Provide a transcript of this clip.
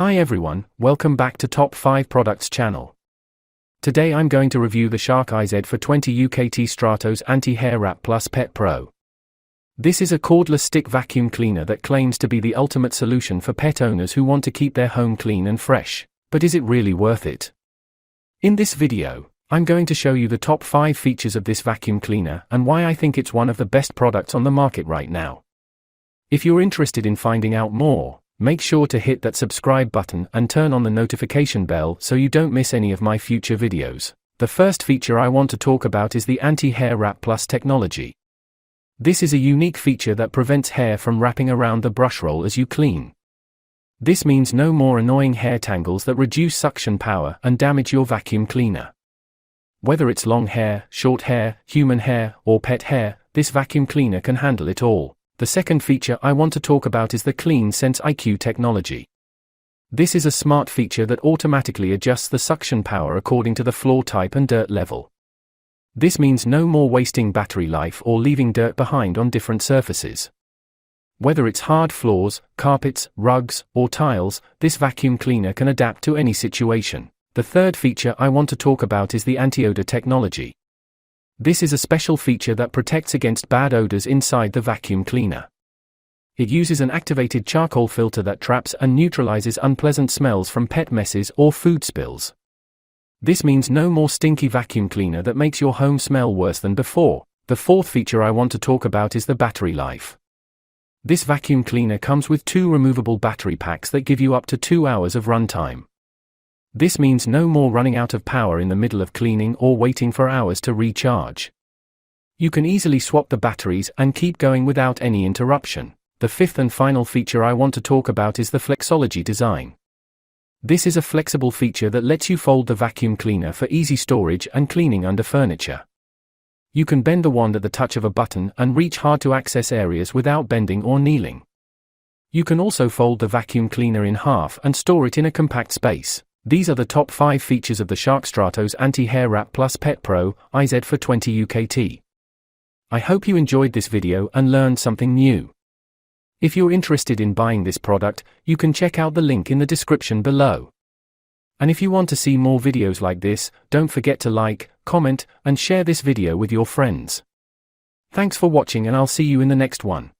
Hi everyone, welcome back to Top 5 Products channel. Today I'm going to review the Shark IZ420UKT Stratos Anti-Hair Wrap Plus Pet Pro. This is a cordless stick vacuum cleaner that claims to be the ultimate solution for pet owners who want to keep their home clean and fresh. But is it really worth it? In this video, I'm going to show you the top 5 features of this vacuum cleaner and why I think it's one of the best products on the market right now. If you're interested in finding out more, make sure to hit that subscribe button and turn on the notification bell so you don't miss any of my future videos. The first feature I want to talk about is the Anti-Hair Wrap Plus technology. This is a unique feature that prevents hair from wrapping around the brush roll as you clean. This means no more annoying hair tangles that reduce suction power and damage your vacuum cleaner. Whether it's long hair, short hair, human hair, or pet hair, this vacuum cleaner can handle it all. The second feature I want to talk about is the Clean Sense IQ technology. This is a smart feature that automatically adjusts the suction power according to the floor type and dirt level. This means no more wasting battery life or leaving dirt behind on different surfaces. Whether it's hard floors, carpets, rugs, or tiles, this vacuum cleaner can adapt to any situation. The third feature I want to talk about is the anti-odor technology. This is a special feature that protects against bad odors inside the vacuum cleaner. It uses an activated charcoal filter that traps and neutralizes unpleasant smells from pet messes or food spills. This means no more stinky vacuum cleaner that makes your home smell worse than before. The fourth feature I want to talk about is the battery life. This vacuum cleaner comes with 2 removable battery packs that give you up to 2 hours of runtime. This means no more running out of power in the middle of cleaning or waiting for hours to recharge. You can easily swap the batteries and keep going without any interruption. The fifth and final feature I want to talk about is the Flexology design. This is a flexible feature that lets you fold the vacuum cleaner for easy storage and cleaning under furniture. You can bend the wand at the touch of a button and reach hard to access areas without bending or kneeling. You can also fold the vacuum cleaner in half and store it in a compact space. These are the top 5 features of the Shark Stratos Anti-Hair Wrap Plus Pet Pro IZ420UKT. I hope you enjoyed this video and learned something new. If you're interested in buying this product, you can check out the link in the description below. And if you want to see more videos like this, don't forget to like, comment, and share this video with your friends. Thanks for watching and I'll see you in the next one.